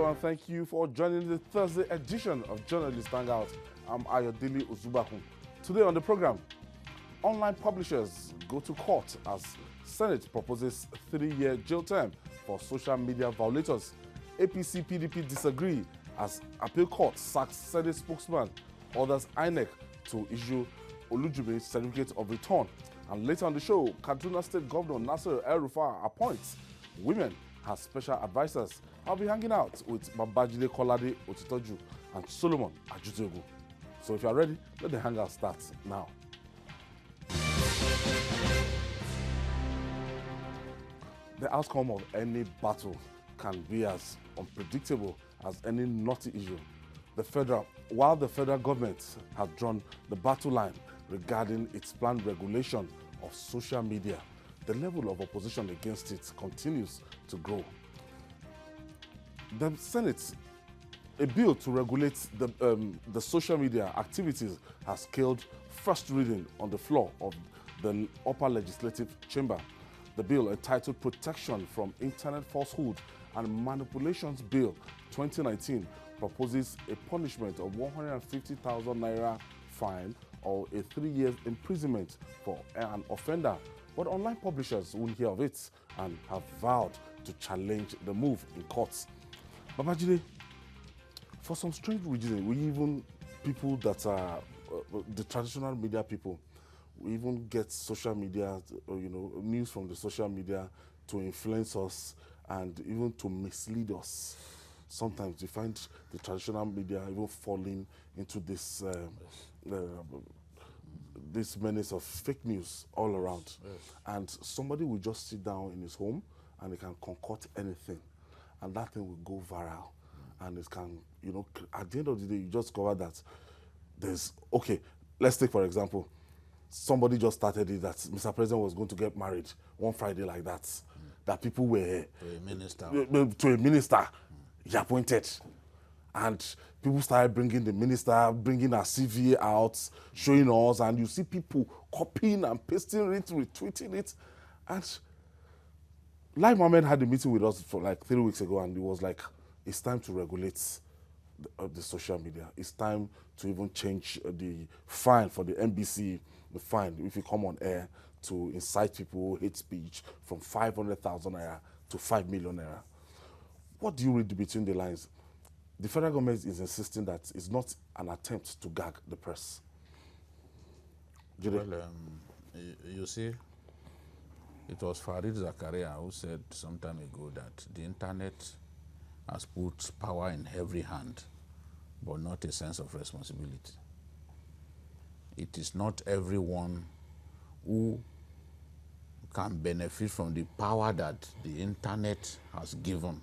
Hello and thank you for joining the Thursday edition of Journalist Hangout. I'm Ayodele Ozubakun. Today on the program, online publishers go to court as Senate proposes 3-year jail term for social media violators. APC PDP disagree as appeal court sacks Senate spokesman, orders INEC to issue Olujimi certificate of return. And later on the show, Kaduna State Governor Nasir El-Rufai appoints women as special advisors. I'll be hanging out with Babajide Kolade Otitoju and Solomon Ajutogu. So if you are ready, let the hangout start now. The outcome of any battle can be as unpredictable as any knotty issue. While the federal government has drawn the battle line regarding its planned regulation of social media, the level of opposition against it continues to grow. The Senate, a bill to regulate the social media activities, has killed first reading on the floor of the upper legislative chamber. The bill, entitled Protection from Internet Falsehood and Manipulations Bill 2019, proposes a punishment of 150,000 naira fine or a 3-year imprisonment for an offender. But online publishers won't hear of it and have vowed to challenge the move in courts. Babajide, for some strange reason, we even, people that are the traditional media people, we even get social media, news from the social media to influence us and even to mislead us. Sometimes we find the traditional media even falling into this this menace of fake news all around. Yes. And somebody will just sit down in his home and he can concoct anything, and that thing will go viral. And it can, at the end of the day, you just discover that there's, okay, let's take for example, somebody just started it that Mr. President was going to get married one Friday like that, that people were to a minister he appointed. And people started bringing the minister, bringing our CV out, showing us, and you see people copying and pasting it, retweeting it. And Lai Mohammed had a meeting with us for like 3 weeks ago, and it was like, it's time to regulate the social media. It's time to even change the fine for the NBC, the fine, if you come on air to incite people, hate speech, from 500,000 naira to 5 million naira. What do you read between the lines? The federal government is insisting that it's not an attempt to gag the press. Well, you see, it was Farid Zakaria who said some time ago that the internet has put power in every hand, but not a sense of responsibility. It is not everyone who can benefit from the power that the internet has given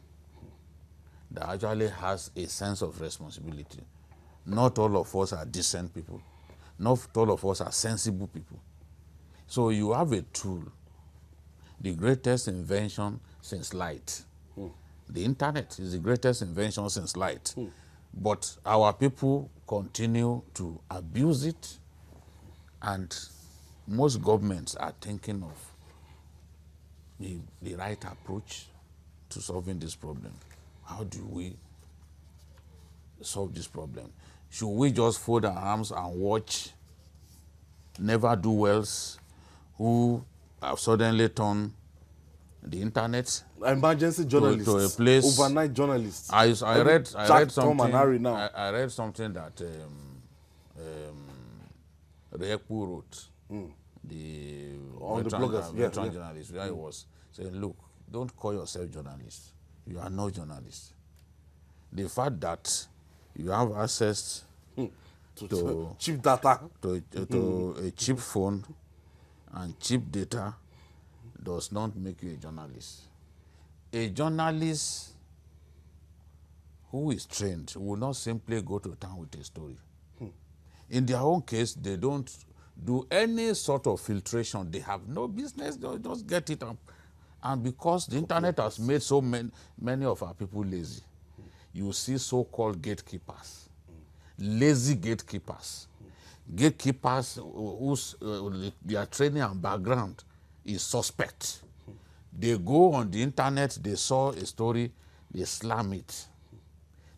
that actually has a sense of responsibility. Not all of us are decent people. Not all of us are sensible people. So you have a tool, the greatest invention since light. The internet is the greatest invention since light. But our people continue to abuse it, and most governments are thinking of the right approach to solving this problem. How do we solve this problem? Should we just fold our arms and watch never-do-wells who have suddenly turned the internet emergency journalists to a place, overnight journalists? I read something. Tom and Harry now. I read something that Repu wrote, the veteran journalist, where he was saying, look, don't call yourself journalist. You are no journalist. The fact that you have access to cheap data, to a cheap phone and cheap data does not make you a journalist. A journalist who is trained will not simply go to town with a story. In their own case, they don't do any sort of filtration. They have no business. They'll just get it up. And because the internet has made so many of our people lazy, you see so-called gatekeepers, lazy gatekeepers, gatekeepers whose their training and background is suspect. They go on the internet, they saw a story, they slam it.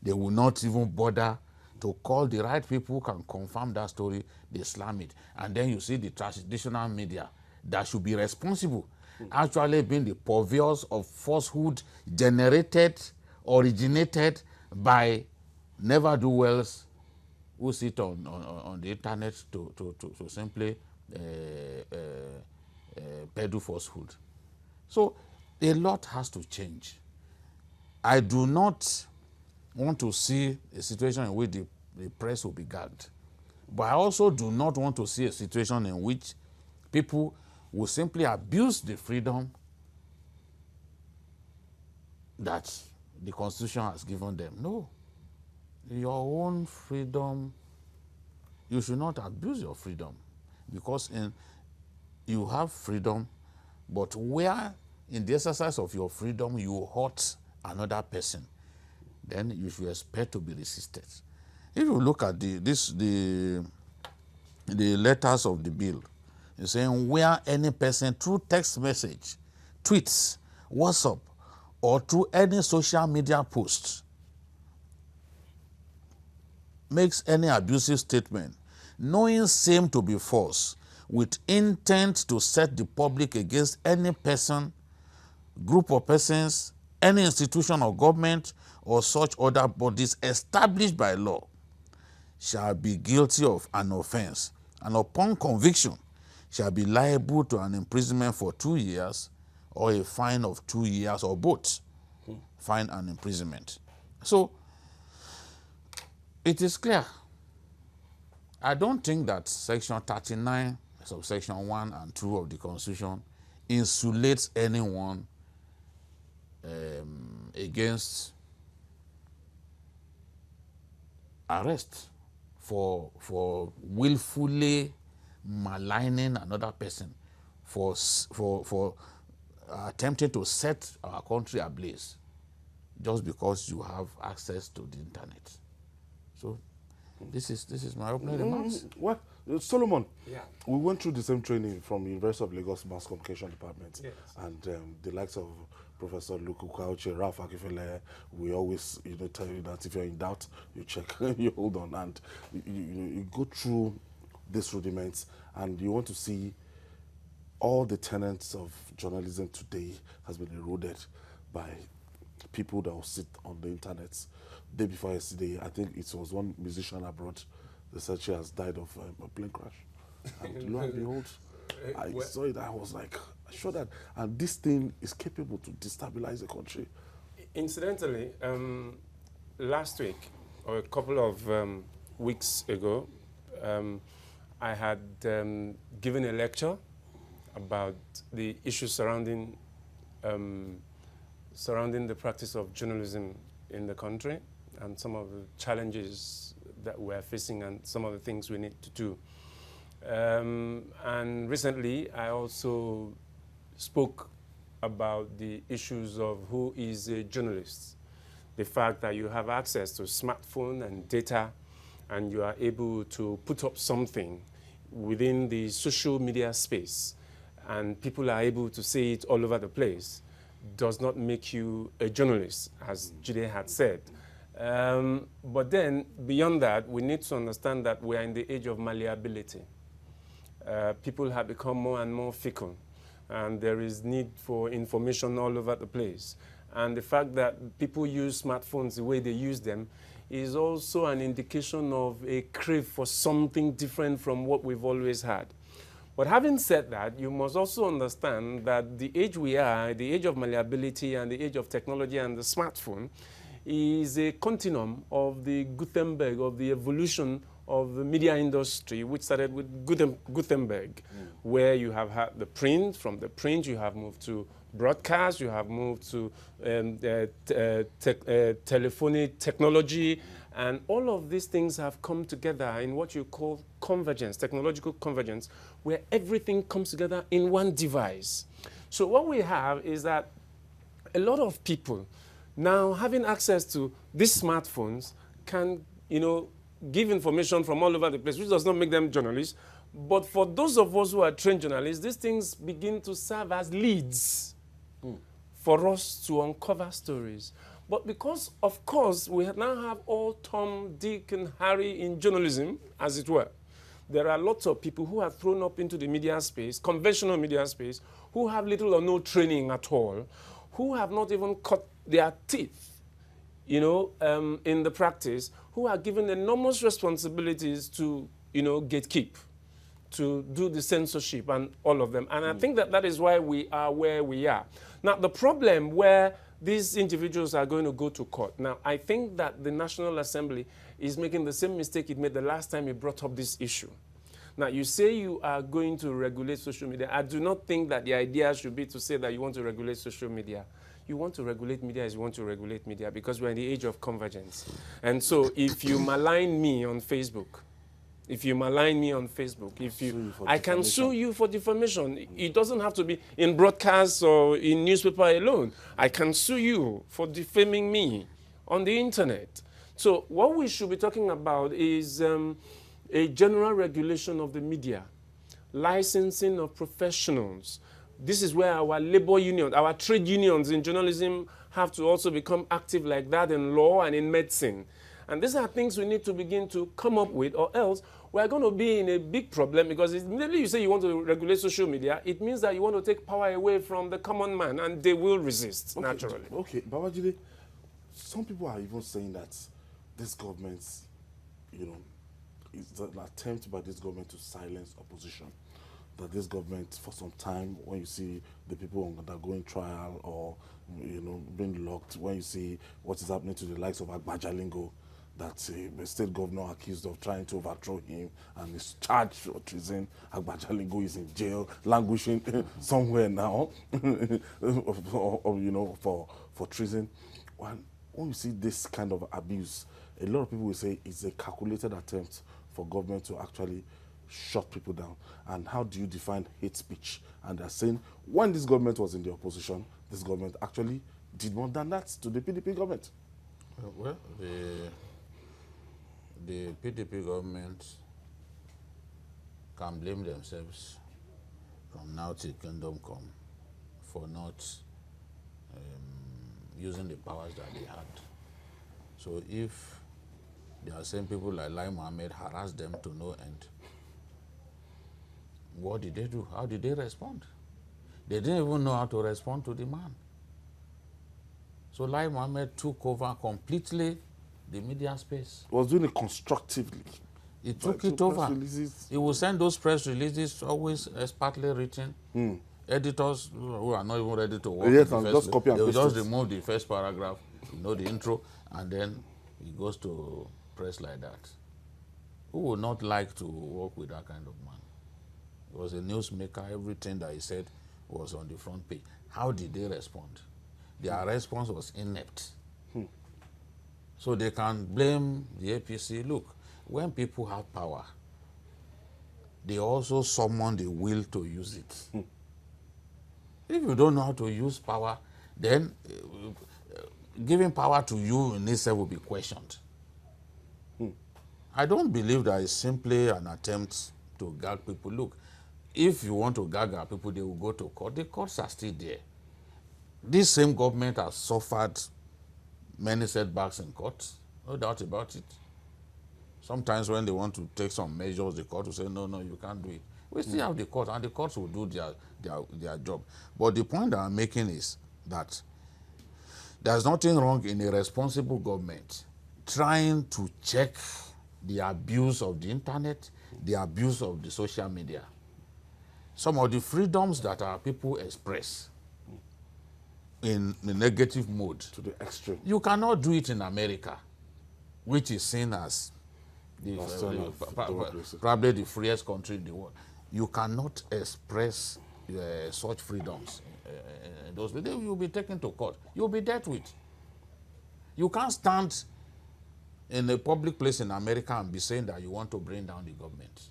They will not even bother to call the right people who can confirm that story. They slam it. And then you see the traditional media that should be responsible actually being the purveyors of falsehood originated by never-do-wells who sit on the internet to simply peddle falsehood. So a lot has to change. I do not want to see a situation in which the press will be gagged. But I also do not want to see a situation in which people will simply abuse the freedom that the Constitution has given them. No. Your own freedom, you should not abuse your freedom, because you have freedom, but where in the exercise of your freedom you hurt another person, then you should expect to be resisted. If you look at the letters of the bill, it's saying where any person through text message, tweets, WhatsApp, or through any social media post makes any abusive statement, knowing same to be false, with intent to set the public against any person, group of persons, any institution or government, or such other bodies established by law, shall be guilty of an offense, and upon conviction shall be liable to an imprisonment for 2 years or a fine of 2 years, or both, fine and imprisonment. So it is clear. I don't think that Section 39, subsection 1 and 2 of the Constitution insulates anyone against arrest for willfully maligning another person, for attempting to set our country ablaze just because you have access to the internet. So this is my opening remarks. Well, Solomon, yeah, we went through the same training from University of Lagos Mass Communication Department, yes, and the likes of Professor Luku Kauche, Ralph Akifele, we always tell you that if you're in doubt, you check, you hold on, and you go through these rudiments, and you want to see all the tenets of journalism today has been eroded by people that will sit on the internet. Day before yesterday, I think it was one musician abroad, they said she has died of a plane crash. And lo and behold, I saw it, I was like, sure that, and this thing is capable to destabilize the country. Incidentally, last week, or a couple of weeks ago, I had given a lecture about the issues surrounding the practice of journalism in the country, and some of the challenges that we're facing and some of the things we need to do. And recently, I also spoke about the issues of who is a journalist. The fact that you have access to smartphone and data, and you are able to put up something within the social media space, and people are able to see it all over the place, does not make you a journalist, as Jide had said. But then, beyond that, we need to understand that we are in the age of malleability. People have become more and more fickle, and there is need for information all over the place. And the fact that people use smartphones the way they use them is also an indication of a crave for something different from what we've always had. But having said that, you must also understand that the age we are, the age of malleability and the age of technology and the smartphone, is a continuum of the Gutenberg, of the evolution of the media industry, which started with Gutenberg, where you have had the print. From the print, you have moved to broadcast, you have moved to telephonic technology, and all of these things have come together in what you call convergence, technological convergence, where everything comes together in one device. So what we have is that a lot of people now having access to these smartphones can, give information from all over the place, which does not make them journalists. But for those of us who are trained journalists, these things begin to serve as leads for us to uncover stories. But because, of course, we now have all Tom, Dick, and Harry in journalism, as it were, there are lots of people who are thrown up into the media space, conventional media space, who have little or no training at all, who have not even cut their teeth, you know, in the practice, who are given enormous responsibilities to, you know, gatekeep, to do the censorship and all of them. And I think that that is why we are where we are. Now, the problem where these individuals are going to go to court. Now, I think that the National Assembly is making the same mistake it made the last time it brought up this issue. Now, you say you are going to regulate social media. I do not think that the idea should be to say that you want to regulate social media. You want to regulate media as you want to regulate media, because we're in the age of convergence. And so if you malign me on Facebook, I can sue you for defamation. It doesn't have to be in broadcast or in newspaper alone. I can sue you for defaming me on the internet. So what we should be talking about is a general regulation of the media, licensing of professionals. This is where our labor unions, our trade unions in journalism have to also become active like that in law and in medicine. And these are things we need to begin to come up with, or else we're going to be in a big problem, because immediately you say you want to regulate social media, it means that you want to take power away from the common man, and they will resist, naturally. Okay, Babajide, some people are even saying that this government, you know, is an attempt by this government to silence opposition. That this government, for some time, when you see the people undergoing trial or, you know, being locked, when you see what is happening to the likes of Agbajalingo, that a state governor accused of trying to overthrow him and is charged for treason. Agbajalingo is in jail, languishing somewhere now, you know, for treason. When you see this kind of abuse, a lot of people will say it's a calculated attempt for government to actually shut people down. And how do you define hate speech? And they're saying when this government was in the opposition, this government actually did more than that to the PDP government. Well, the PDP government can blame themselves from now till kingdom come for not using the powers that they had. So if there are same people like Lai Mohammed harass them to no end, what did they do? How did they respond? They didn't even know how to respond to the man. So Lai Mohammed took over completely the media space. Was doing it constructively. He took it over. He will send those press releases always expertly written. Editors who are not even ready to work, yes, just copy and they will paste just it. remove the first paragraph, you know, the intro, and then he goes to press like that. Who would not like to work with that kind of man? He was a newsmaker. Everything that he said was on the front page. How did they respond? Their response was inept. So they can blame the APC. Look, when people have power, they also summon the will to use it. If you don't know how to use power, then giving power to you in itself will be questioned. I don't believe that it's simply an attempt to gag people. Look, if you want to gag our people, they will go to court. The courts are still there. This same government has suffered many setbacks in court, no doubt about it. Sometimes when they want to take some measures, the court will say, no, you can't do it. We still have the court, and the courts will do their job. But the point that I'm making is that there's nothing wrong in a responsible government trying to check the abuse of the internet, the abuse of the social media. Some of the freedoms that our people express in the negative mode, To the extreme. you cannot do it in America, which is seen as probably the freest country in the world. You cannot express such freedoms. Those you'll be taken to court. You'll be dealt with. You can't stand in a public place in America and be saying that you want to bring down the government.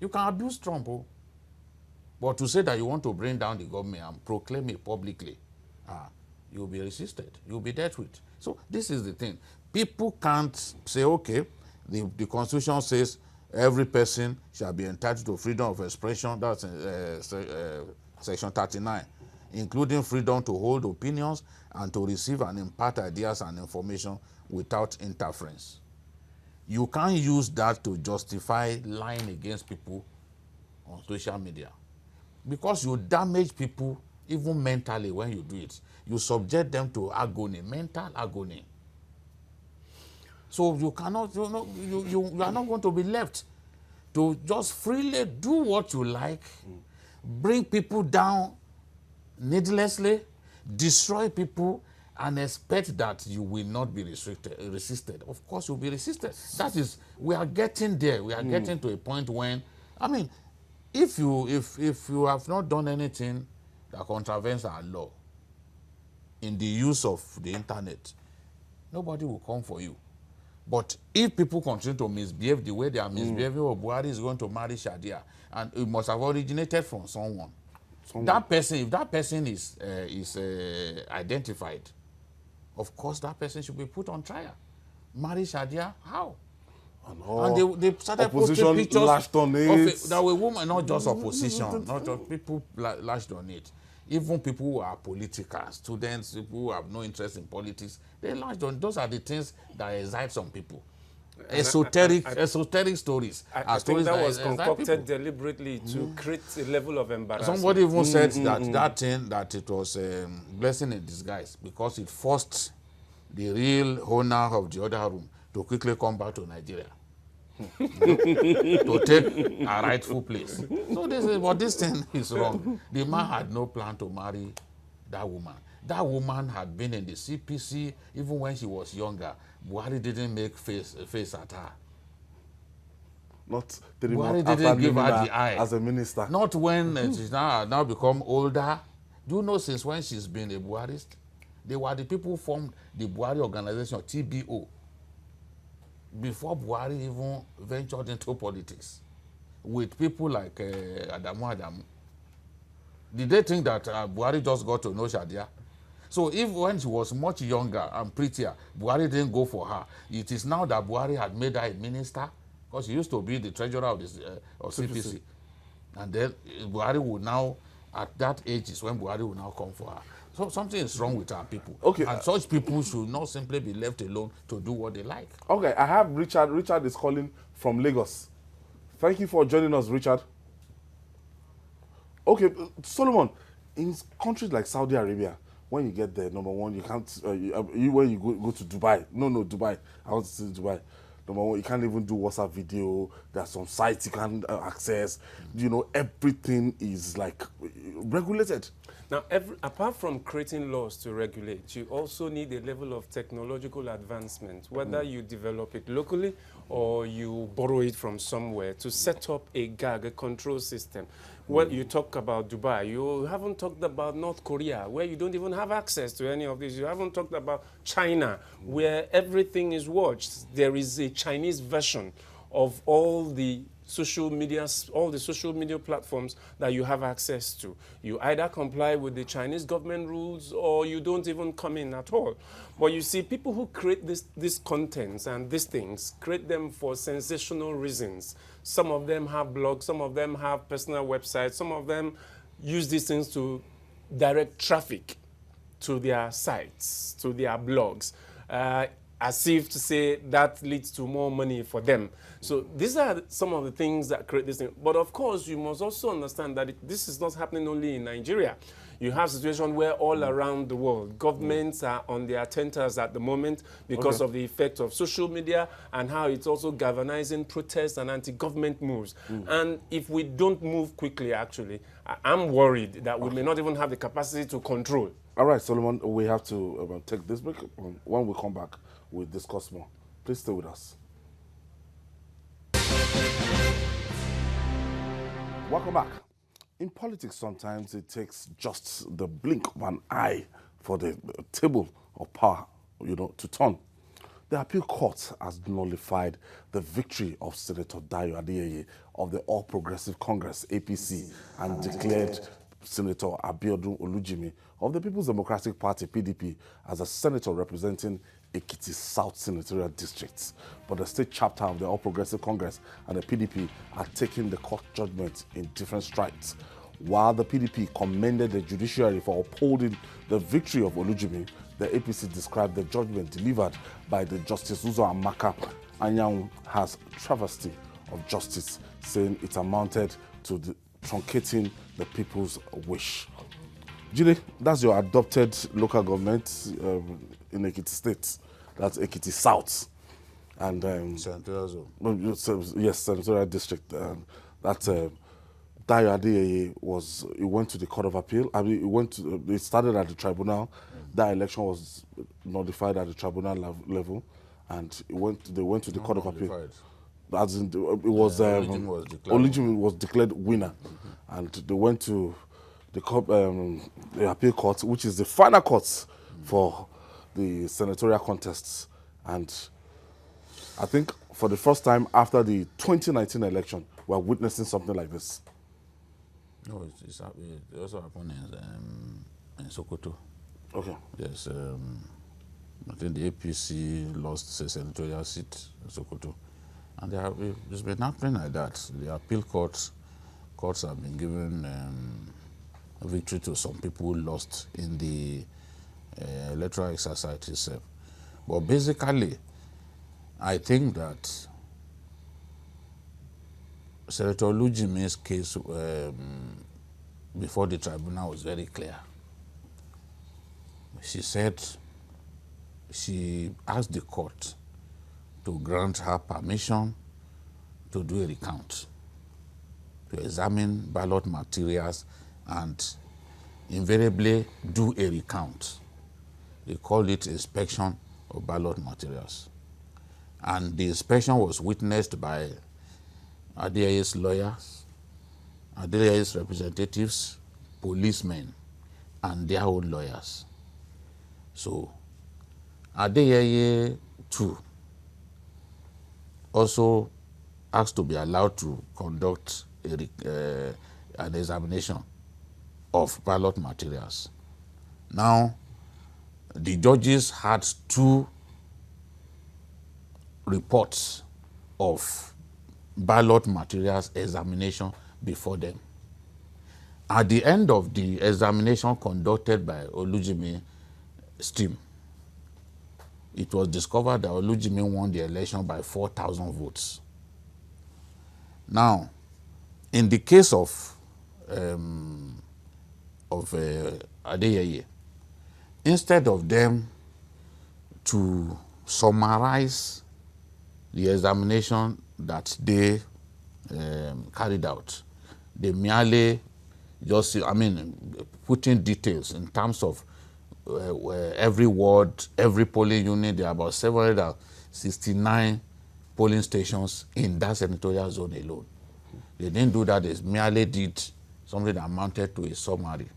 You can abuse Trump, but to say that you want to bring down the government and proclaim it publicly, you'll be resisted. You'll be dealt with. So this is the thing. People can't say, okay, the Constitution says every person shall be entitled to freedom of expression. That's Section 39. including freedom to hold opinions and to receive and impart ideas and information without interference. You can't use that to justify lying against people on social media, because you damage people even mentally when you do it. You subject them to agony, mental agony. So you cannot, you are not going to be left to just freely do what you like, bring people down needlessly, destroy people, and expect that you will not be resisted. Of course, you'll be resisted. That is, we are getting there. We are getting to a point when, I mean, if you have not done anything that contravenes our law in the use of the internet, nobody will come for you. But if people continue to misbehave the way they are misbehaving, Buhari is going to marry Shadia, and it must have originated from someone. That person, if that person is identified, of course that person should be put on trial. Marry Shadia, how? And they started posting pictures lashed on it. That were women, not just opposition, not just people lashed on it. Even people who are political, students, people who have no interest in politics, they lashed on. Those are the things that excite some people. Esoteric stories. I think that was concocted deliberately to create a level of embarrassment. Somebody even said that it was a blessing in disguise, because it forced the real owner of the other room to quickly come back to Nigeria to take a rightful place. So this thing is wrong. The man had no plan to marry that woman. That woman had been in the CPC even when she was younger. Buhari didn't make face at her. Buhari didn't give her the eye as a minister. Not when she's now become older. Do you know since when she's been a Buharist? They were the people who formed the Buhari organization, TBO, before Buhari even ventured into politics, with people like Adamu. Did they think that Buhari just got to know Shadia? So if when she was much younger and prettier, Buhari didn't go for her, it is now that Buhari had made her a minister, because she used to be the treasurer of CPC. And then Buhari would now, at that age is when Buhari will now come for her. So something is wrong with our people. Okay. And such people should not simply be left alone to do what they like. Okay, I have Richard. Richard is calling from Lagos. Thank you for joining us, Richard. Okay, Solomon, in countries like Saudi Arabia, when you get there, number one, you can't, when you go to Dubai, Dubai, I want to see Dubai. Number one, you can't even do WhatsApp video. There are some sites you can't access. You know, everything is like regulated. Now, apart from creating laws to regulate, you also need a level of technological advancement, whether you develop it locally or you borrow it from somewhere, to set up a GAG, a control system. When you talk about Dubai, you haven't talked about North Korea, where you don't even have access to any of this. You haven't talked about China, where everything is watched. There is a Chinese version of all the social media platforms that you have access to. You either comply with the Chinese government rules or you don't even come in at all. But you see, people who create these contents and these things create them for sensational reasons. Some of them have blogs, some of them have personal websites, some of them use these things to direct traffic to their sites, to their blogs, as if to say that leads to more money for them. So these are some of the things that create this thing. But of course, you must also understand that this is not happening only in Nigeria. You have situations where all around the world, governments are on their tenter's at the moment because of the effect of social media and how it's also galvanizing protests and anti-government moves. And if we don't move quickly, actually, I'm worried that we may not even have the capacity to control. All right, Solomon, we have to take this break. When we come back, we'll discuss more. Please stay with us. Welcome back. In politics, sometimes it takes just the blink of an eye for the table of power, to turn. The appeal court has nullified the victory of Senator Dayo Adeyeye of the All Progressive Congress, APC, and declared Senator Biodun Olujimi of the People's Democratic Party, PDP, as a senator representing Ekiti South Senatorial District. But the state chapter of the All Progressive Congress and the PDP are taking the court judgment in different strides. While the PDP commended the judiciary for upholding the victory of Olujimi, the APC described the judgment delivered by the Justice Uzo Amaka Anyanwu as travesty of justice, saying it amounted to truncating the people's wish. Jide, that's your adopted local government in Ekiti State. That's Ekiti South. And Senatorial zone. Yes, Senatorial District. That's Dayo Adeyeye he went to the Court of Appeal. I mean, it started at the tribunal. That election was notified at the tribunal level, and they went to the Court of Appeal. As in, it was Olujimi was declared winner, and they went to the appeal court, which is the final court for the senatorial contests. And I think for the first time after the 2019 election, we're witnessing something like this. No, it also happened in Sokoto. Okay. Yes, I think the APC lost a senatorial seat in Sokoto. And it's been happening like that. The appeal courts have been given victory to some people who lost in the electoral exercise itself. But basically, I think that Senator Olujimi's case before the tribunal was very clear. She said she asked the court to grant her permission to do a recount, to examine ballot materials and invariably do a recount. They called it inspection of ballot materials. And the inspection was witnessed by Adeyeye's lawyers, Adeyeye's representatives, policemen, and their own lawyers. So Adeyeye too also asked to be allowed to conduct an examination of ballot materials. Now, the judges had two reports of ballot materials examination before them. At the end of the examination conducted by Olujimi's team, it was discovered that Olujimi won the election by 4,000 votes. Now, in the case of Adeyeye, instead of them to summarize the examination that they carried out, they merely just, putting details in terms of every ward, every polling unit. There are about 769 polling stations in that senatorial zone alone. They didn't do that. They merely did something that amounted to a summary,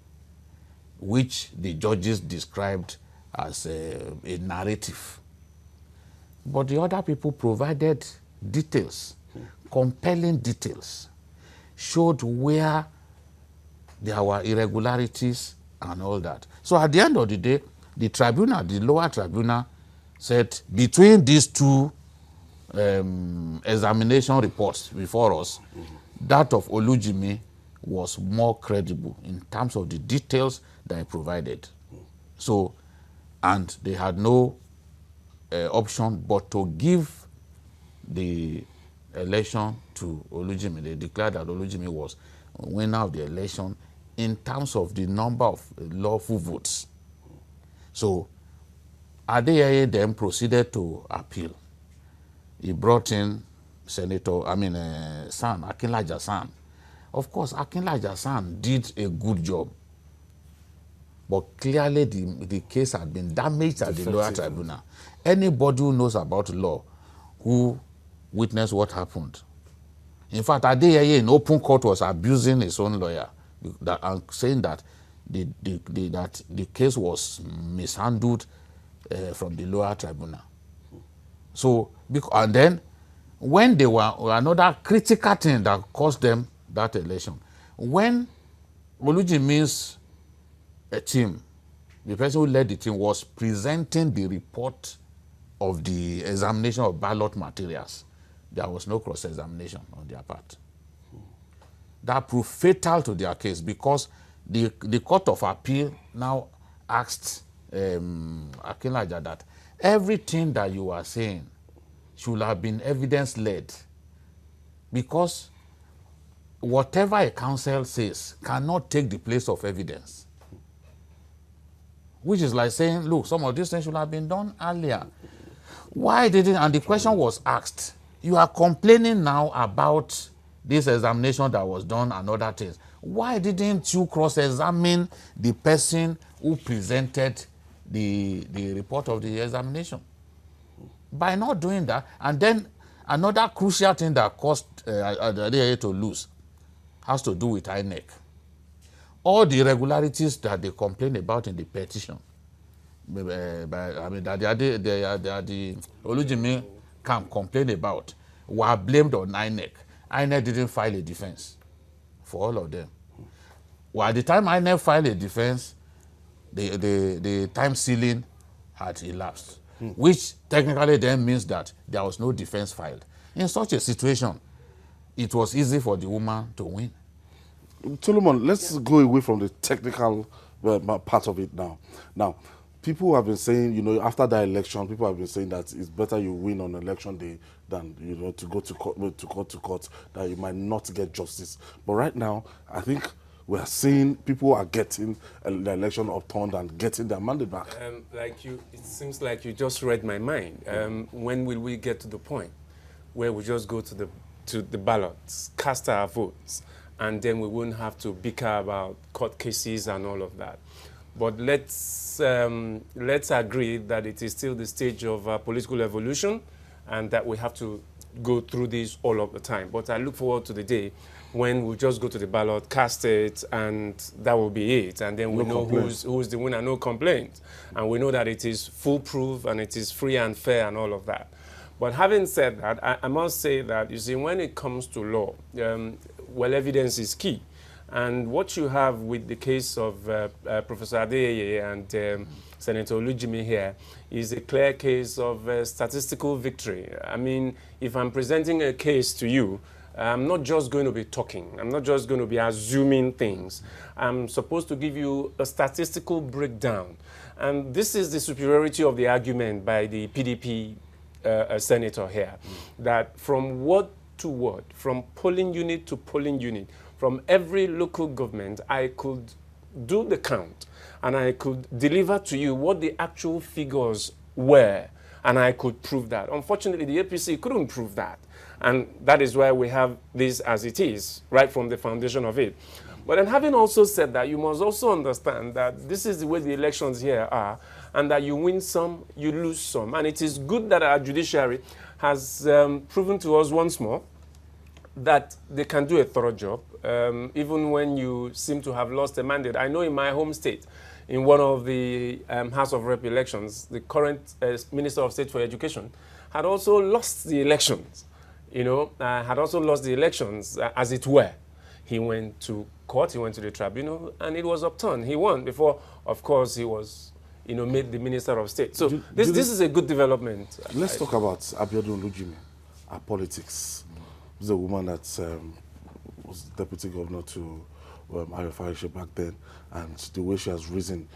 which the judges described as a narrative. But the other people provided details, compelling details, showed where there were irregularities and all that. So at the end of the day, the tribunal, the lower tribunal, said between these two examination reports before us, that of Olujimi was more credible in terms of the details that he provided. So, and they had no option but to give the election to Olujimi. They declared that Olujimi was winner of the election in terms of the number of lawful votes. So Adeyeye then proceeded to appeal. He brought in Akinlaja San. Of course, Akinlaja San did a good job, but clearly the case had been damaged at the lower tribunal. Anybody who knows about law, who witnessed what happened. In fact, Adeyeye in open court was abusing his own lawyer and saying that the case was mishandled from the lower tribunal. So, and then when they were another critical thing that cost them that election, when Olujimi's team, the person who led the team, was presenting the report of the examination of ballot materials, there was no cross-examination on their part. that proved fatal to their case, because the Court of Appeal now asked Akinlaja that everything that you are saying should have been evidence-led, because whatever a counsel says cannot take the place of evidence. Which is like saying, look, some of these things should have been done earlier. Why didn't, and the question was asked, you are complaining now about this examination that was done and other things. Why didn't you cross-examine the person who presented the report of the examination? By not doing that, and then another crucial thing that caused Adeyeye to lose has to do with INEC. All the irregularities that they complain about in the petition, I mean, that the Olujimi can complain about, were blamed on INEC. INEC didn't file a defense for all of them. Well, at the time INEC filed a defense, the time ceiling had elapsed, which technically then means that there was no defense filed. In such a situation, it was easy for the woman to win. Solomon, let's go away from the technical part of it now. Now, people have been saying, you know, after that election, people have been saying that it's better you win on election day than, you know, to go to court, that you might not get justice. But right now, I think we are seeing people are getting the election upturned and getting their mandate back. It seems like you just read my mind. When will we get to the point where we just go to the ballots, cast our votes, and then we wouldn't have to bicker about court cases and all of that? But let's agree that it is still the stage of political evolution, and that we have to go through this all of the time. But I look forward to the day when we just go to the ballot, cast it, and that will be it. And then we know who's the winner, no complaints. And we know that it is foolproof and it is free and fair and all of that. But having said that, I must say that, you see, when it comes to law, well, evidence is key. And what you have with the case of Professor Adeyeye and Senator Olujimi here is a clear case of statistical victory. I mean, if I'm presenting a case to you, I'm not just going to be talking. I'm not just going to be assuming things. I'm supposed to give you a statistical breakdown. And this is the superiority of the argument by the PDP senator here, that from word to word, from polling unit to polling unit, from every local government, I could do the count and I could deliver to you what the actual figures were, and I could prove that. Unfortunately, the APC couldn't prove that. And that is why we have this as it is, right from the foundation of it. But then, having also said that, you must also understand that this is the way the elections here are, and that you win some, you lose some. And it is good that our judiciary has proven to us once more that they can do a thorough job, even when you seem to have lost a mandate. I know in my home state, in one of the House of Rep elections, the current Minister of State for Education had also lost the elections, as it were. He went to court, he went to the tribunal, and it was upturned. He won before, of course, he was, made the Minister of State. So this is a good development. Let's talk about Biodun Olujimi, our politics. This is a woman that was deputy governor to Ayo Farishe back then, and the way she has risen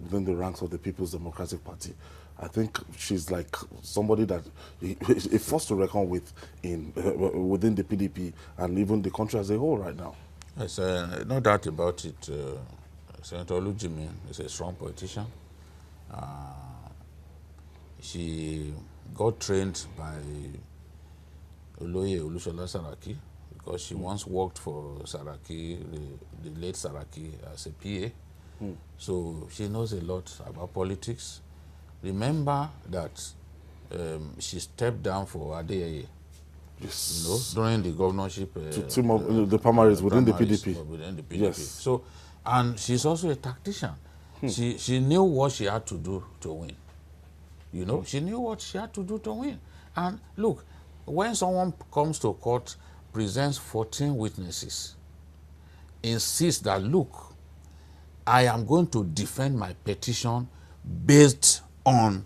within the ranks of the People's Democratic Party. I think she's like somebody that a force to reckon with within the PDP and even the country as a whole right now. Yes, no doubt about it. Senator Olujimi is a strong politician. She got trained by Oloye Olushola Saraki, because she once worked for Saraki, the late Saraki, as a PA. So she knows a lot about politics. Remember that she stepped down for Adeyeye, during the governorship. To team up the primaries within the PDP. Within the PDP. Yes. So, and she's also a tactician. She knew what she had to do to win. She knew what she had to do to win. And look, when someone comes to court, presents 14 witnesses, insists that, look, I am going to defend my petition based on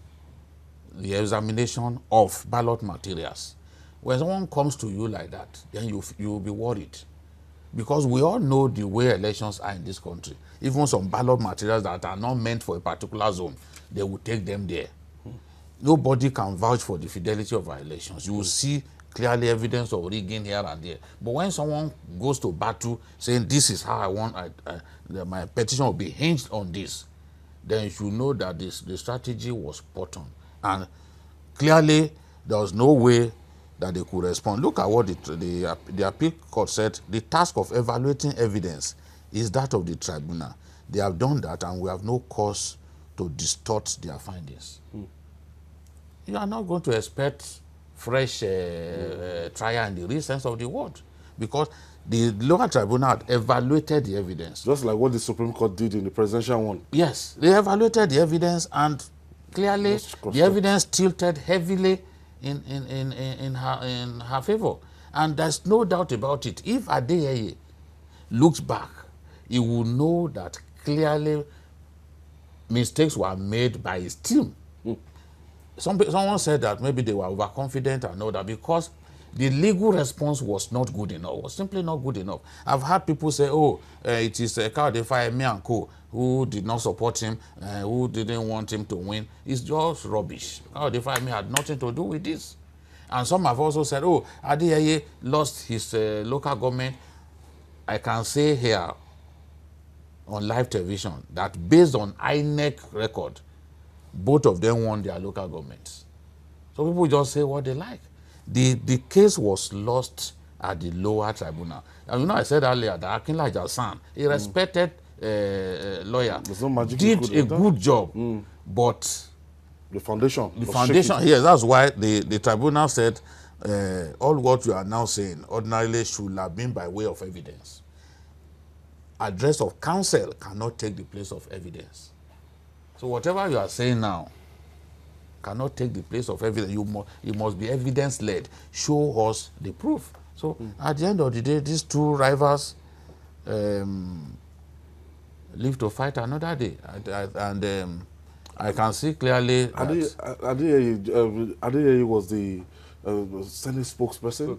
the examination of ballot materials. When someone comes to you like that, then you'll be worried. because we all know the way elections are in this country. Even some ballot materials that are not meant for a particular zone, they will take them there. Nobody can vouch for the fidelity of our elections. You will see clearly evidence of rigging here and there. But when someone goes to battle saying this is how I want, my petition will be hinged on this, then you should know that the strategy was spot on. And clearly there was no way that they could respond. Look at what the appeal court said. The task of evaluating evidence is that of the tribunal. They have done that, and we have no cause to distort their findings. You are not going to expect fresh trial in the real sense of the word, because the local tribunal had evaluated the evidence. Just like what the Supreme Court did in the presidential one. Yes, they evaluated the evidence, and clearly the evidence tilted heavily in her favor. And there's no doubt about it. If Adeyeye looks back, he will know that clearly mistakes were made by his team. Someone said that maybe they were overconfident and all that, because the legal response was not good enough, was simply not good enough. I've had people say, oh, it is Kayode Fayemi and co. who did not support him, who didn't want him to win. It's just rubbish. Kayode Fayemi had nothing to do with this. And some have also said, oh, Adeyeye lost his local government. I can say here on live television that based on INEC record, both of them won their local governments. So people just say what they like. The case was lost at the lower tribunal. And you know, I said earlier that Akinla Jasan, a respected lawyer, did a good job, but the foundation, yes, that's why the tribunal said all what you are now saying ordinarily should have been by way of evidence. Address of counsel cannot take the place of evidence. So whatever you are saying now cannot take the place of evidence. You must be evidence-led. Show us the proof. So at the end of the day, these two rivals live to fight another day. I can see clearly Adeyeye was the Senate spokesperson.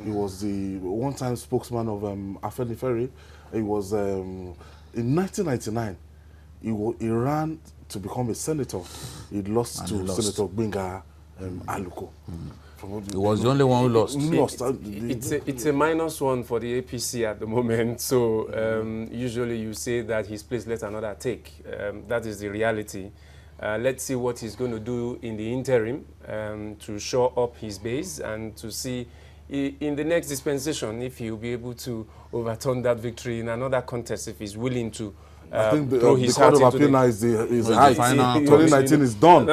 He was the one-time spokesman of Afenifere. He was in 1999. He ran to become a senator. He lost to Senator Gbenga Aluko. He was the only one who lost. It's a minus one for the APC at the moment. So usually you say that his place let another take. That is the reality. Let's see what he's going to do in the interim to shore up his base and to see in the next dispensation if he'll be able to overturn that victory in another contest if he's willing to. I think the Court of Appeal now is high. 2019 is done.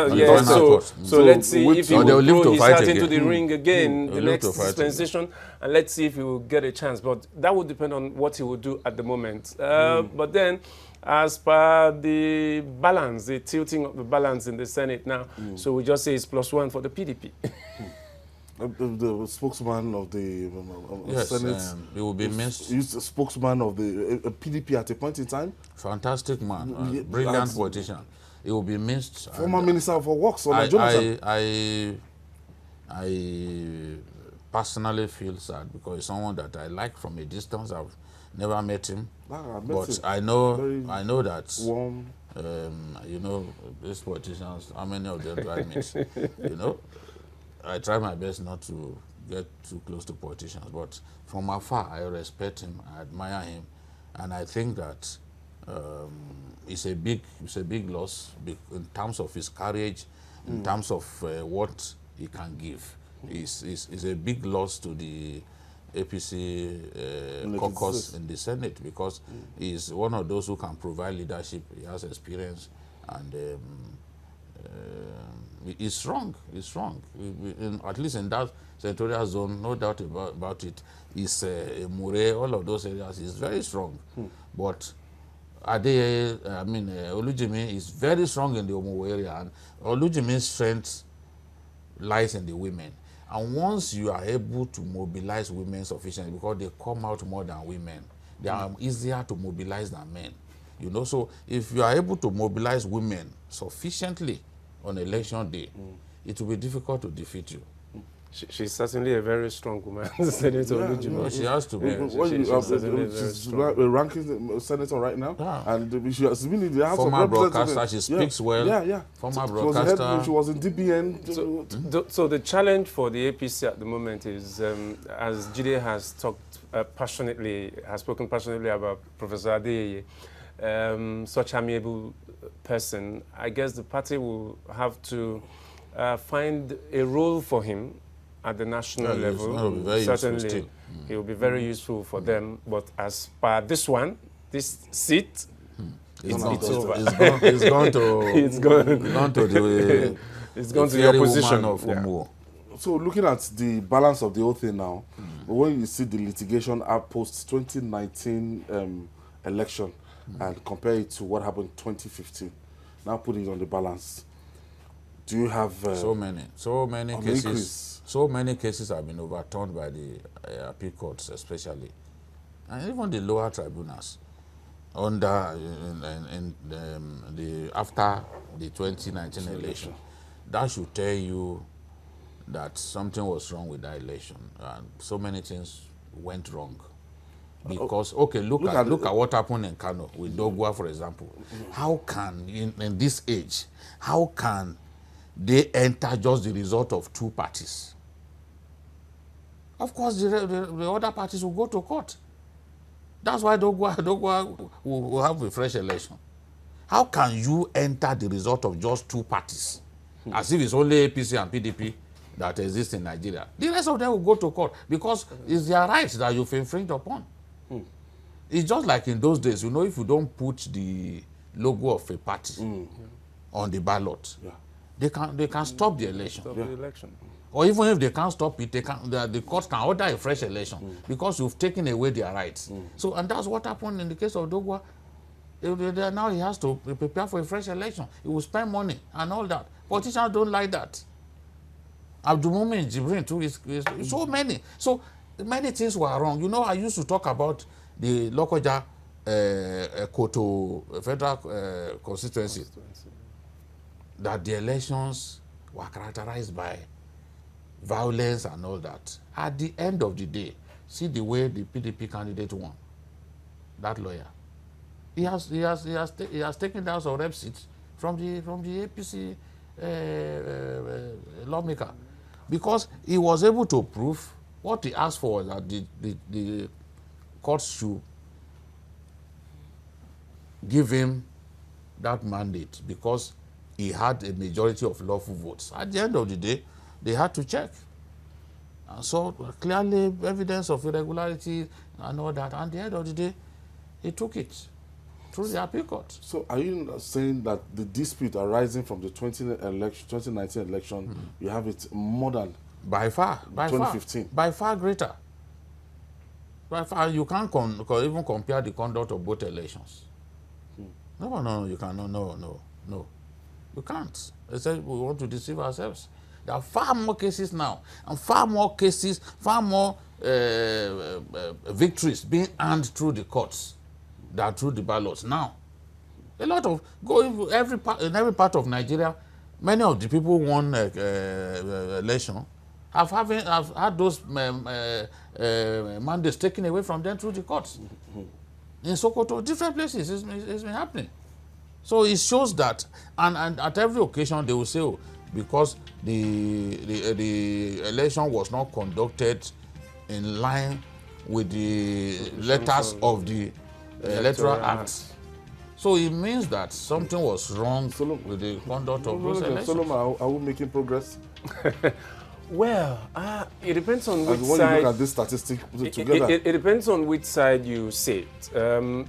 So let's see if he will throw his hat into the ring again the next dispensation, and let's see if he will get a chance. But that would depend on what he will do at the moment. But then, as per the balance, the tilting of the balance in the Senate now, so we just say it's +1 for the PDP. The spokesman of the Senate, he will be missed. He's the spokesman of the PDP at a point in time. Fantastic man, brilliant politician. He will be missed. Former Minister for Works. I personally feel sad because he's someone that I like from a distance. I've never met him, but I know that. Warm. You know, these politicians. How many of them do I meet? You know. I try my best not to get too close to politicians, but from afar, I respect him, I admire him, and I think that it's a big loss in terms of his courage, in terms of what he can give. It's a big loss to the APC caucus in the Senate because he's one of those who can provide leadership. He has experience and. He's strong. He's strong. At least in that senatorial zone, no doubt about it. He's a Mure, all of those areas. He's very strong. But Adeyeye, Olujimi is very strong in the Omo area, and Olujimi's strength lies in the women. And once you are able to mobilize women sufficiently, because they come out more than women, they are easier to mobilize than men. You know, so if you are able to mobilize women sufficiently on election day, it will be difficult to defeat you. She's certainly a very strong woman, Senator Olujimi. No, she has to be. She's a ranking senator right now, and she has been in the House former of Representatives. broadcaster, she speaks well. Yeah. Former broadcaster. She was in DBN. So the challenge for the APC at the moment is, as Jide has talked has spoken passionately about Professor Adeyeye, such amiable person, I guess the party will have to find a role for him at the national level. Certainly, it will be very useful for them. But as per this seat, it's over. It's gone to the opposition of Umuo. So looking at the balance of the whole thing now, when you see the litigation post 2019 election and compare it to what happened in 2015, now putting it on the balance, do you have so many cases? Increase? So many cases have been overturned by the appeal courts, especially, and even the lower tribunals under after the 2019 election. That should tell you that something was wrong with that election, and so many things went wrong. Because look at what happened in Kano with Dogwa, for example. How can in this age, how can they enter just the result of two parties? Of course, the other parties will go to court. That's why Dogwa will have a fresh election. How can you enter the result of just two parties? As if it's only APC and PDP that exist in Nigeria. The rest of them will go to court because it's their rights that you've infringed upon. It's just like in those days, if you don't put the logo of a party on the ballot, they can stop the election. Or even if they can't stop it, the court can order a fresh election because you've taken away their rights. So, and that's what happened in the case of Dogwa. Now he has to prepare for a fresh election. He will spend money and all that. Politicians don't like that. Abdulmumin Jibrin too is so many. So many things were wrong. I used to talk about the Lokoja Koto federal constituency, that the elections were characterized by violence and all that. At the end of the day, see the way the PDP candidate won. That lawyer, he has taken down some rep seats from the APC lawmaker, because he was able to prove what he asked for, was that the courts should give him that mandate because he had a majority of lawful votes. At the end of the day, they had to check. And so clearly evidence of irregularity and all that. And at the end of the day, he took it through the appeal court. So are you saying that the dispute arising from the 2019 election, you have it more than by far, 2015? By far greater. By far, you can't even compare the conduct of both elections. No, you cannot. No. You can't. They said we want to deceive ourselves. There are far more cases now, and far more victories being earned through the courts than through the ballots now. A lot of in every part of Nigeria, many of the people who won election have had those mandates taken away from them through the courts. In Sokoto, different places, it's been happening. So it shows that, and at every occasion they will say, because the election was not conducted in line with the letters of the Electoral Act. So it means that something was wrong with the conduct of those elections. Solomon, are we making progress? Well, it depends on which when side. You look at this statistic together. It depends on which side you sit.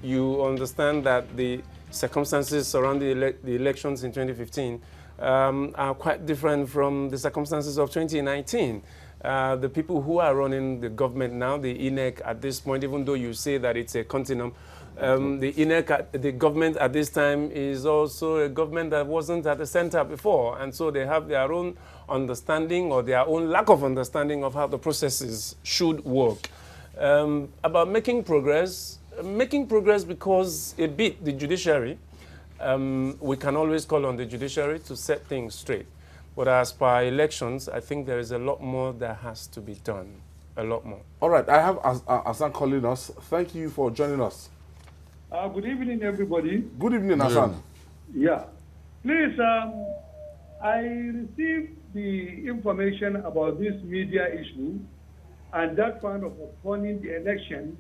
You understand that the circumstances surrounding the elections in 2015 are quite different from the circumstances of 2019. The people who are running the government now, the INEC at this point, even though you say that it's a continuum, the INEC, the government at this time is also a government that wasn't at the center before, and so they have their own understanding or their own lack of understanding of how the processes should work. About making progress because it beat the judiciary. We can always call on the judiciary to set things straight. But as per elections, I think there is a lot more that has to be done. A lot more. All right, I have Hassan calling us. Thank you for joining us. Good evening, everybody. Good evening, Hassan. Yeah. Please, I received the information about this media issue and that kind of postponing the election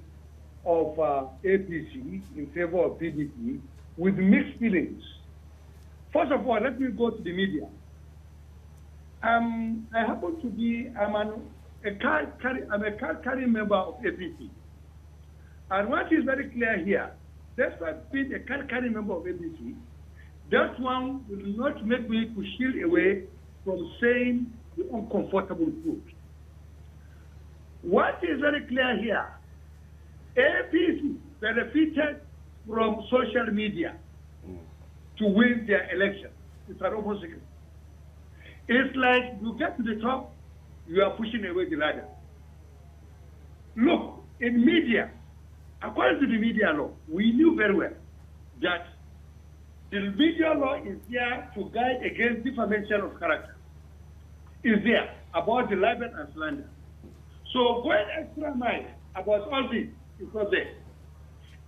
of APC in favor of PDP with mixed feelings. First of all, let me go to the media. I happen to be, I'm a card-carrying member of APC. And what is very clear here, despite being a card-carrying member of APC, that one will not make me to shield away from saying the uncomfortable truth. What is very clear here, APC benefited from social media to win their election. It's an open secret. It's like you get to the top, you are pushing away the ladder. Look, in media, according to the media law, we knew very well that the media law is there to guide against defamation of character. Is there about the libel and slander. So going extra mile about all this is not there.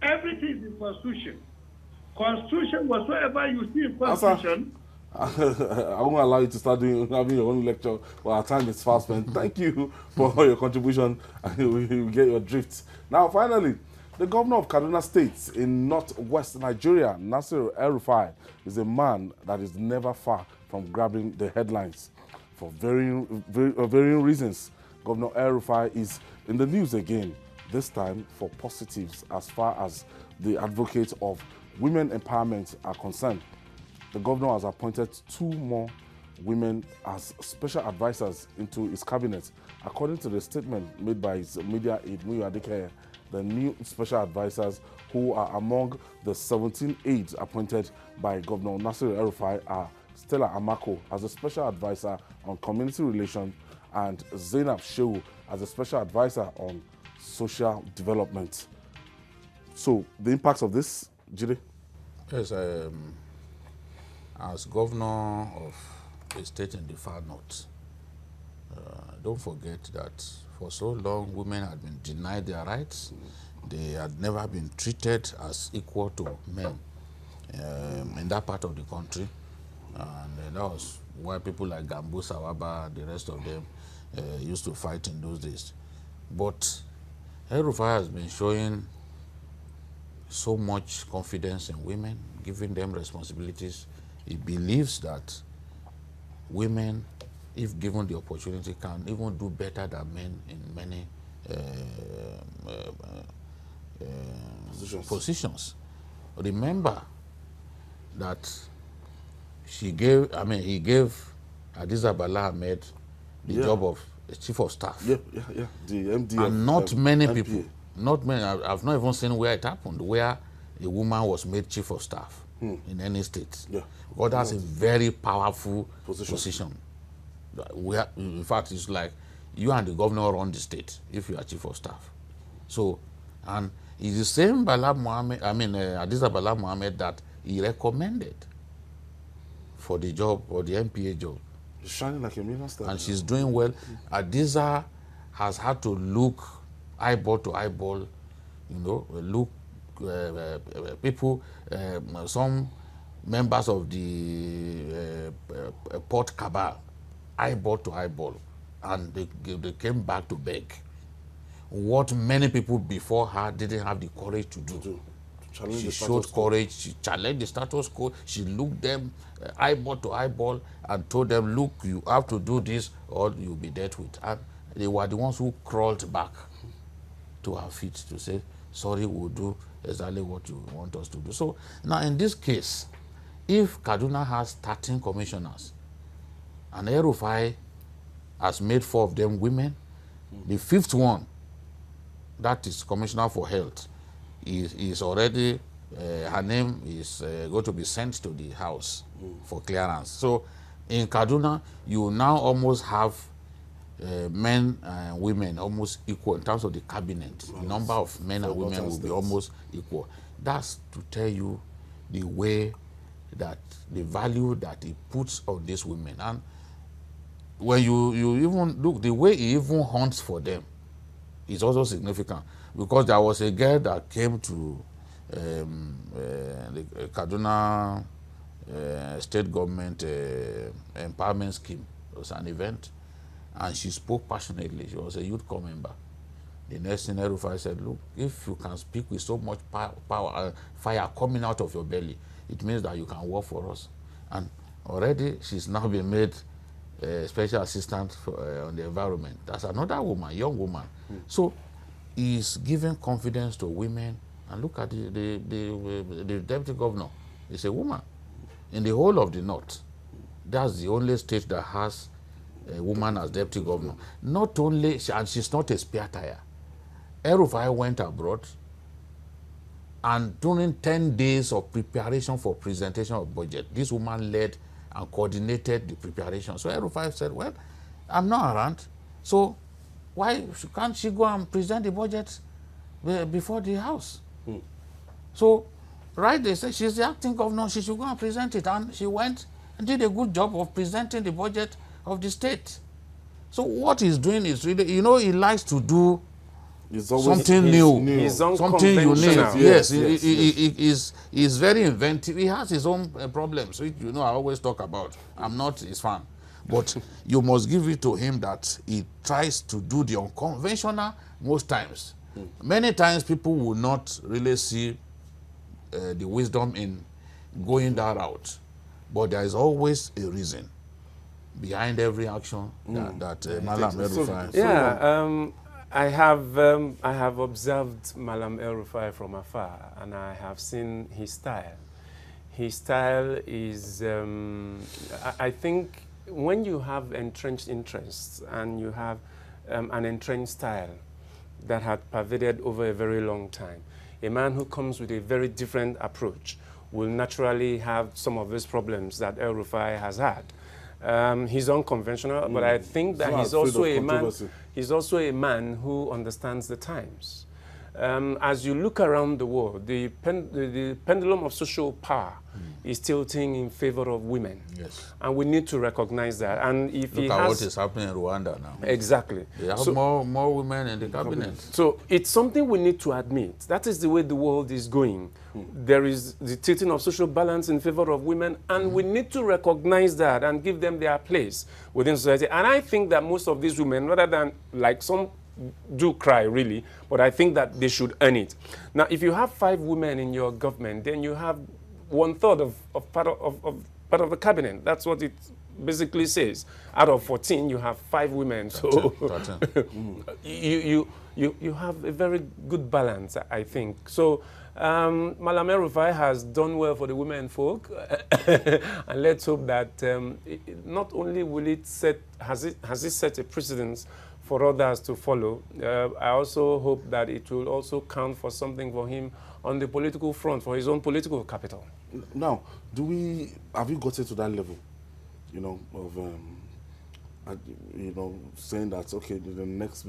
Everything is in Constitution. Constitution, whatsoever you see in Constitution. I won't allow you to start having your own lecture. Well, our time is fast spent. Thank you for your contribution. We get your drift. Now, finally, the governor of Kaduna State in northwest Nigeria, Nasir El-Rufai, is a man that is never far from grabbing the headlines. For varying reasons, Governor El-Rufai is in the news again, this time for positives as far as the advocates of women empowerment are concerned. The governor has appointed 2 more women as special advisors into his cabinet. According to the statement made by his media aide, Dayo Adeyeye, the new special advisors who are among the 17 aides appointed by Governor Nasir El-Rufai are Stella Amako as a special advisor on community relations and Zainab Shehu as a special advisor on social development. So, the impacts of this, Jide? Yes, as governor of a state in the far north, don't forget that for so long women had been denied their rights. They had never been treated as equal to men in that part of the country. And that was why people like Gambo, Sawaba, the rest of them used to fight in those days. But El-Rufai has been showing so much confidence in women, giving them responsibilities. He believes that women, if given the opportunity, can even do better than men in many positions. Remember that he gave Hadiza Bala Ahmed the job of the chief of staff. The MD. And not many MPA. people, not many, I've not even seen where it happened, where a woman was made chief of staff in any state. Because that's a very powerful position. Where, in fact, it's like you and the governor run the state if you are chief of staff. So, and it's the same Hadiza Bala Mohammed that he recommended for the job, or the MPA job. She's shining like a minister. And she's doing well. Hadiza has had to look eyeball to eyeball, you know, look people, some members of the port cabal, eyeball to eyeball, and they came back to beg. What many people before her didn't have the courage to do. She showed courage, she challenged the status quo, she looked them eyeball to eyeball and told them, look, you have to do this or you'll be dealt with. And they were the ones who crawled back to her feet to say, sorry, we'll do exactly what you want us to do. So now in this case, if Kaduna has 13 commissioners and El-Rufai has made 4 of them women, the 5th one, that is Commissioner for Health, is already, her name is going to be sent to the House for clearance. So in Kaduna, you now almost have men and women almost equal in terms of the cabinet. The number of men and women will be almost equal. That's to tell you the way that, the value that he puts on these women. And when you even look, the way he even hunts for them is also significant, because there was a girl that came to the Kaduna state government empowerment scheme. It was an event, and she spoke passionately. She was a youth corps member. The next thing El-Rufai said, look, if you can speak with so much power, fire coming out of your belly, it means that you can work for us. And already she's now been made special assistant for, on the environment. That's another woman, young woman. So he's giving confidence to women. And look at the deputy governor. He's a woman. In the whole of the north, that's the only state that has a woman as deputy governor. Not only, and she's not a spare tire. El-Rufai went abroad, and during 10 days of preparation for presentation of budget, this woman led and coordinated the preparation. So El-Rufai said, well, I'm not around, so why can't she go and present the budget before the House? So, right, they said she's the acting governor, she should go and present it. And she went and did a good job of presenting the budget of the state. So what he's doing is really, you know, he likes to do something new, something unique. Yes, he's very inventive. He has his own problems, which, you know, I always talk about. I'm not his fan. But you must give it to him that he tries to do the unconventional most times. Many times people will not really see the wisdom in going that route. But there is always a reason behind every action that Malam El-Rufai. Yeah, I have observed Malam El-Rufai from afar, and I have seen his style. His style is, I think, when you have entrenched interests and you have an entrenched style that had pervaded over a very long time, a man who comes with a very different approach will naturally have some of these problems that El-Rufai has had. He's unconventional, but I think that he's also a man. He's also a man who understands the times. As you look around the world, the pendulum of social power is tilting in favor of women. Yes. And we need to recognize that. And if look at what is happening in Rwanda now. Exactly. They have more women in the cabinet. So it's something we need to admit. That is the way the world is going. There is the tilting of social balance in favor of women, and we need to recognize that and give them their place within society. And I think that most of these women, rather than, like some do cry really, but I think that they should earn it. Now, if you have 5 women in your government, then you have 1/3 of part of the cabinet. That's what it basically says. Out of 14, you have 5 women. So you have a very good balance, I think. So Malam El-Rufai has done well for the women folk, and let's hope that not only will it has it set a precedence for others to follow. I also hope that it will also count for something for him on the political front, for his own political capital. Now, have you gotten to that level, you know, of, you know, saying that, okay, the next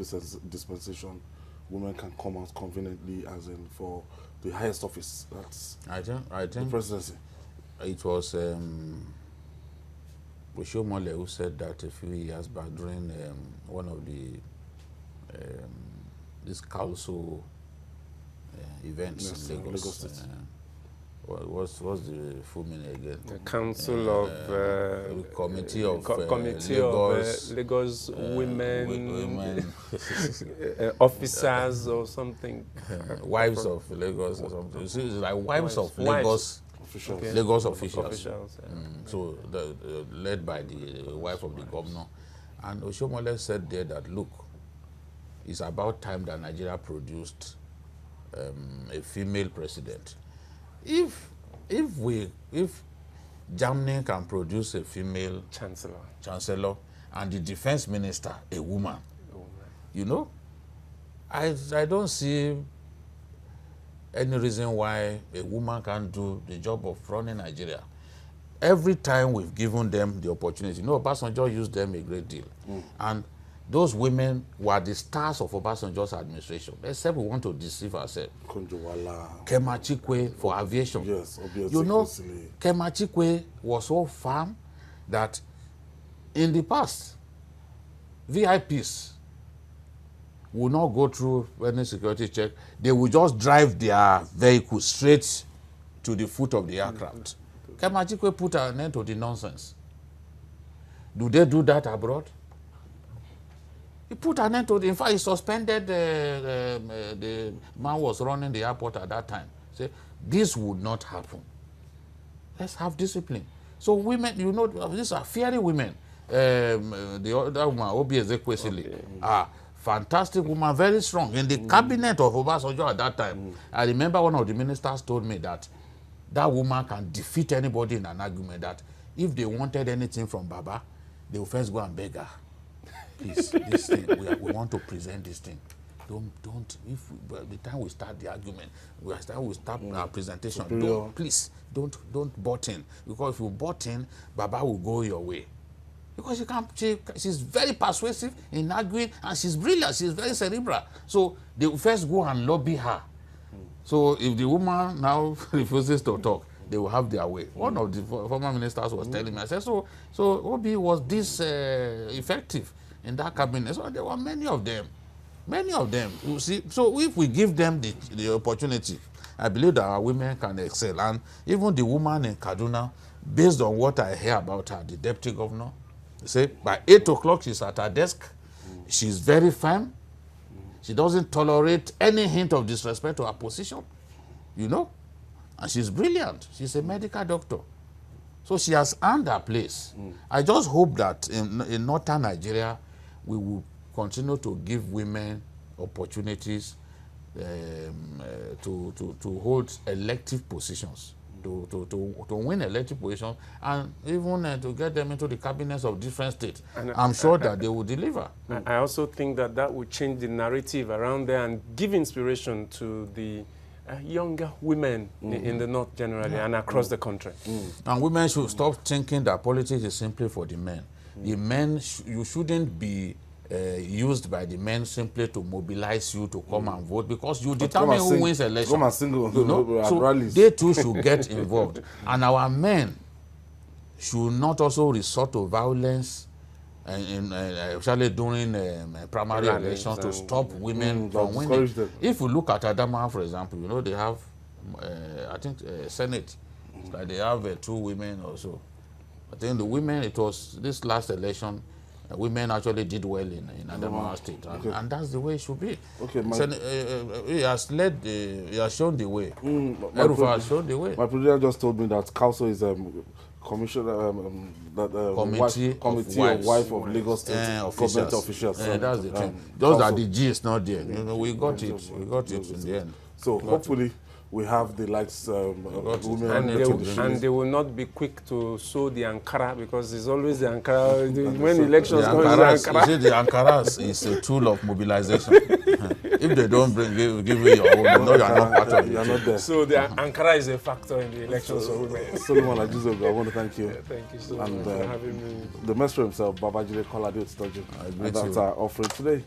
dispensation, women can come out conveniently, as in for the highest office, that's I think the presidency? It was Oshiomhole who said that a few years back during one of the this council events in Lagos State. What's the full meaning again? The Council of Committee of Lagos Women Officers or something. Wives of Lagos or something. You see, it's like wives of Lagos. Officials. Okay. Lagos officials. So led by the wife of the governor. And Oshiomhole said there that, look, it's about time that Nigeria produced a female president. If Germany can produce a female chancellor and the defense minister a woman, you know, I don't see any reason why a woman can't do the job of running Nigeria. Every time we've given them the opportunity, you know, Obasanjo used them a great deal. And those women were the stars of Obasanjo's administration. Except we want to deceive ourselves. Kema Chikwe for aviation. Yes, you know, Kema Chikwe was so firm that in the past, VIPs will not go through any security check. They will just drive their vehicle straight to the foot of the aircraft. Kemajikwe put an end to the nonsense. Do they do that abroad? He put an end to it. In fact, he suspended the man who was running the airport at that time. Say, this would not happen. Let's have discipline. So women, you know, these are fiery women. The other woman, Obi Ezekwesili, fantastic woman, very strong. In the cabinet of Obasanjo at that time, I remember one of the ministers told me that that woman can defeat anybody in an argument, that if they wanted anything from Baba, they will first go and beg her. Please, this thing, we want to present this thing. By the time we start the argument, we start our presentation. Don't butt in, because if you butt in, Baba will go your way. Because she's very persuasive in arguing, and she's brilliant. She's very cerebral. So they will first go and lobby her. So if the woman now refuses to talk, they will have their way. One of the former ministers was telling me, I said, so Obi was this effective in that cabinet? So there were many of them. Many of them, you see. So if we give them the opportunity, I believe that our women can excel. And even the woman in Kaduna, based on what I hear about her, the deputy governor, say by 8 o'clock she's at her desk. She's very firm. She doesn't tolerate any hint of disrespect to her position, you know. And she's brilliant. She's a medical doctor. So she has earned her place. I just hope that in northern Nigeria, we will continue to give women opportunities to hold elective positions, to win elective positions, and even to get them into the cabinets of different states. And I'm sure that they will deliver. I also think that will change the narrative around there and give inspiration to the younger women in the North generally and across the country. And women should stop thinking that politics is simply for the men. The men, you shouldn't be used by the men simply to mobilize you to come and vote, because you determine who wins election. Come and sing, you know? So rallies. They too should get involved. And our men should not also resort to violence, especially during primary elections, to stop women from winning. If you look at Adamawa, for example, you know, they have, I think, Senate. Like they have 2 women or so. I think the women, it was this last election, women actually did well in Adamawa State, and that's the way it should be. Okay, he has shown the way. Erufa has shown the way. My producer just told me that council is commissioner, committee of wife of Lagos State government officials. That's the thing. Those are the G's, not there. You know, we got it. We got it in the end. So hopefully we have the likes women, and they will not be quick to sow the Ankara, because it's always the Ankara. When elections come, the Ankara. You see, the Ankara is a tool of mobilization. If they don't give you your own, you know you are not part of it. You are not there. So the Ankara is a factor in the elections for women. Solomon Ajizogo, I want to thank you. Thank you so much for having me. The maestro himself, Babajide Kolade Otoju. And that's our offering today.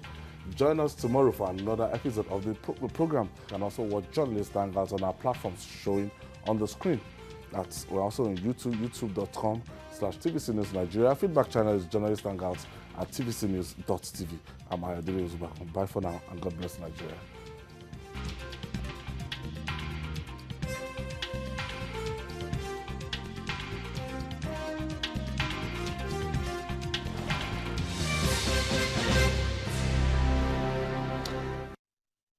Join us tomorrow for another episode of the program. You can also watch Journalist Hangouts on our platforms showing on the screen. We're also on YouTube, youtube.com/TVC News Nigeria. Feedback channel is Journalist Hangouts at tvcnews.tv. I'm Dayo Adeyeye. Bye for now, and God bless Nigeria.